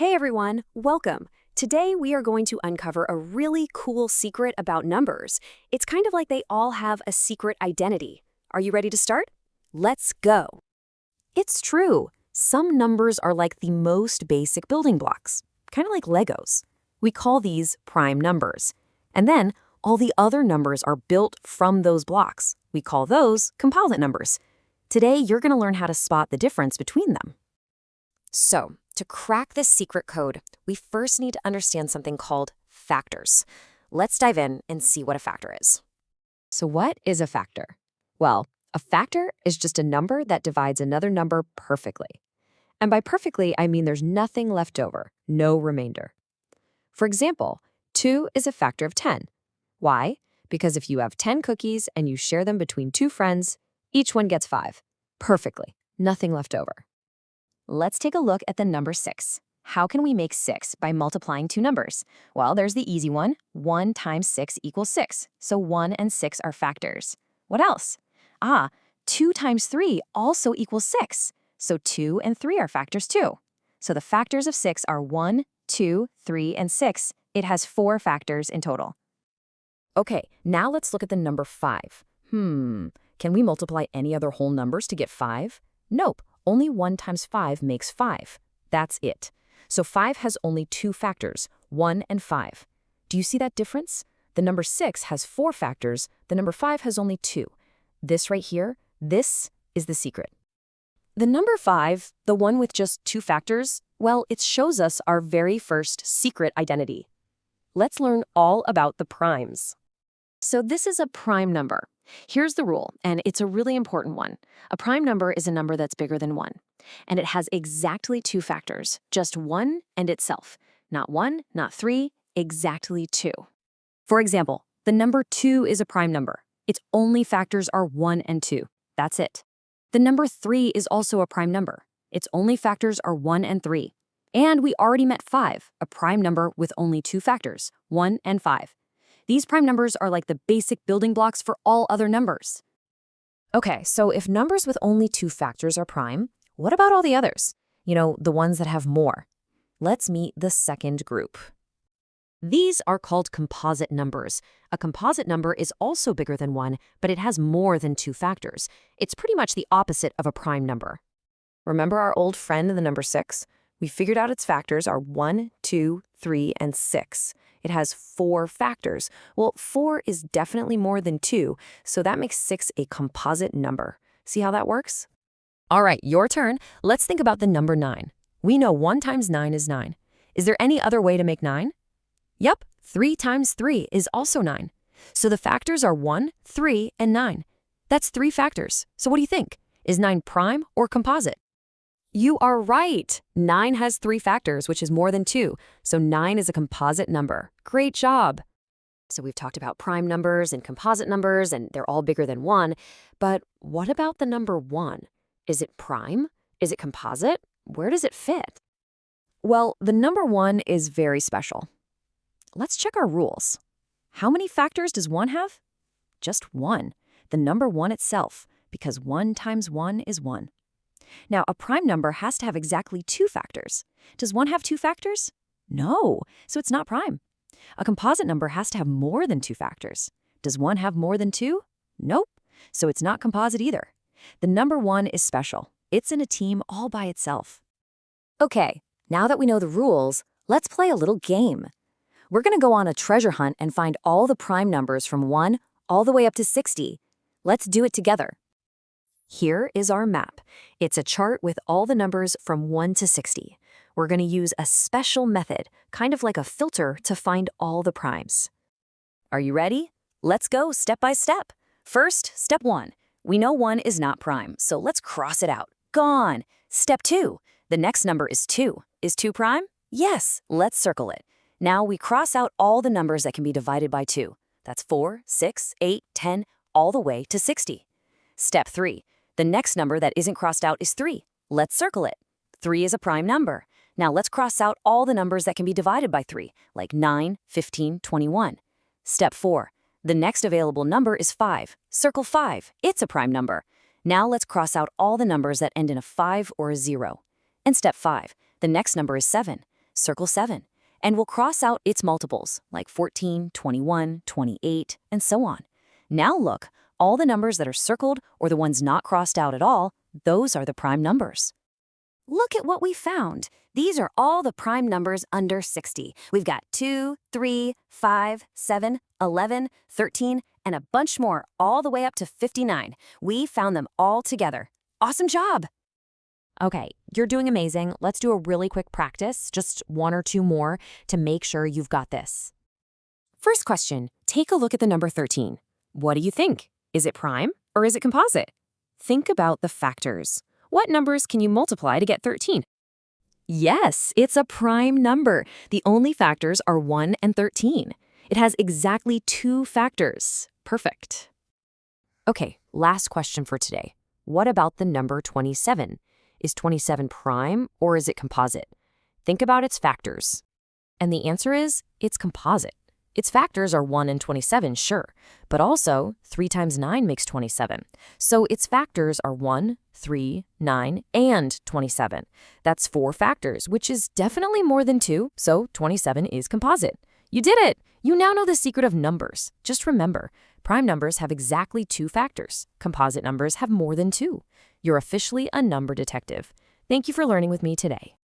Hey everyone, welcome. Today we are going to uncover a really cool secret about numbers. It's kind of like they all have a secret identity. Are you ready to start? Let's go. It's true. Some numbers are like the most basic building blocks, kind of like Legos. We call these prime numbers. And then all the other numbers are built from those blocks. We call those composite numbers. Today you're going to learn how to spot the difference between them. So, to crack this secret code, we first need to understand something called factors. Let's dive in and see what a factor is. So what is a factor? Well, a factor is just a number that divides another number perfectly. And by perfectly, I mean there's nothing left over, no remainder. For example, 2 is a factor of 10. Why? Because if you have 10 cookies and you share them between 2 friends, each one gets 5. Perfectly, nothing left over. Let's take a look at the number 6. How can we make 6 by multiplying 2 numbers? Well, there's the easy one. 1 times 6 equals 6. So 1 and 6 are factors. What else? 2 times 3 also equals 6. So 2 and 3 are factors too. So the factors of 6 are 1, 2, 3, and 6. It has 4 factors in total. Okay, now let's look at the number 5. Can we multiply any other whole numbers to get 5? Nope. Only 1 times 5 makes 5. That's it. So 5 has only 2 factors, 1 and 5. Do you see that difference? The number 6 has 4 factors, the number 5 has only 2. This right here, this is the secret. The number 5, the one with just 2 factors, well, it shows us our very first secret identity. Let's learn all about the primes. So this is a prime number. Here's the rule, and it's a really important one. A prime number is a number that's bigger than 1, and it has exactly 2 factors, just 1 and itself. Not 1, not 3, exactly 2. For example, the number 2 is a prime number. Its only factors are 1 and 2. That's it. The number 3 is also a prime number. Its only factors are 1 and 3. And we already met 5, a prime number with only 2 factors, 1 and 5. These prime numbers are like the basic building blocks for all other numbers. Okay, so if numbers with only 2 factors are prime, what about all the others? You know, the ones that have more. Let's meet the second group. These are called composite numbers. A composite number is also bigger than 1, but it has more than 2 factors. It's pretty much the opposite of a prime number. Remember our old friend, the number 6? We figured out its factors are 1, 2, 3, and 6. It has 4 factors. Well, 4 is definitely more than 2, so that makes 6 a composite number. See how that works? All right, your turn. Let's think about the number 9. We know 1 times 9 is 9. Is there any other way to make 9? Yep, 3 times 3 is also 9. So the factors are 1, 3, and 9. That's 3 factors. So what do you think? Is 9 prime or composite? You are right. 9 has 3 factors, which is more than 2. So 9 is a composite number. Great job. So we've talked about prime numbers and composite numbers, and they're all bigger than 1. But what about the number 1? Is it prime? Is it composite? Where does it fit? Well, the number 1 is very special. Let's check our rules. How many factors does 1 have? Just 1. The number 1 itself, because 1 times 1 is 1. Now, a prime number has to have exactly 2 factors. Does 1 have 2 factors? No, so it's not prime. A composite number has to have more than 2 factors. Does 1 have more than 2? Nope, so it's not composite either. The number 1 is special. It's in a team all by itself. Okay, now that we know the rules, let's play a little game. We're going to go on a treasure hunt and find all the prime numbers from 1 all the way up to 60. Let's do it together. Here is our map. It's a chart with all the numbers from 1 to 60. We're going to use a special method, kind of like a filter, to find all the primes. Are you ready? Let's go step by step. First, step 1. We know 1 is not prime, so let's cross it out. Gone. Step 2. The next number is 2. Is 2 prime? Yes. Let's circle it. Now we cross out all the numbers that can be divided by 2. That's 4, 6, 8, 10, all the way to 60. Step 3. The next number that isn't crossed out is 3. Let's circle it. 3 is a prime number. Now let's cross out all the numbers that can be divided by 3, like 9, 15, 21. Step 4. The next available number is 5. Circle 5. It's a prime number. Now let's cross out all the numbers that end in a 5 or a 0. And step 5. The next number is 7. circle 7. And we'll cross out its multiples, like 14, 21, 28, and so on. Now look, all the numbers that are circled or the ones not crossed out at all, those are the prime numbers. Look at what we found. These are all the prime numbers under 60. We've got 2, 3, 5, 7, 11, 13, and a bunch more all the way up to 59. We found them all together. Awesome job! Okay, you're doing amazing. Let's do a really quick practice, just 1 or 2 more to make sure you've got this. First question, take a look at the number 13. What do you think? Is it prime or is it composite? Think about the factors. What numbers can you multiply to get 13? Yes, it's a prime number. The only factors are 1 and 13. It has exactly 2 factors. Perfect. Okay, last question for today. What about the number 27? Is 27 prime or is it composite? Think about its factors. And the answer is, it's composite. Its factors are 1 and 27, sure, but also 3 times 9 makes 27. So its factors are 1, 3, 9, and 27. That's 4 factors, which is definitely more than 2, so 27 is composite. You did it! You now know the secret of numbers. Just remember, prime numbers have exactly 2 factors. Composite numbers have more than 2. You're officially a number detective. Thank you for learning with me today.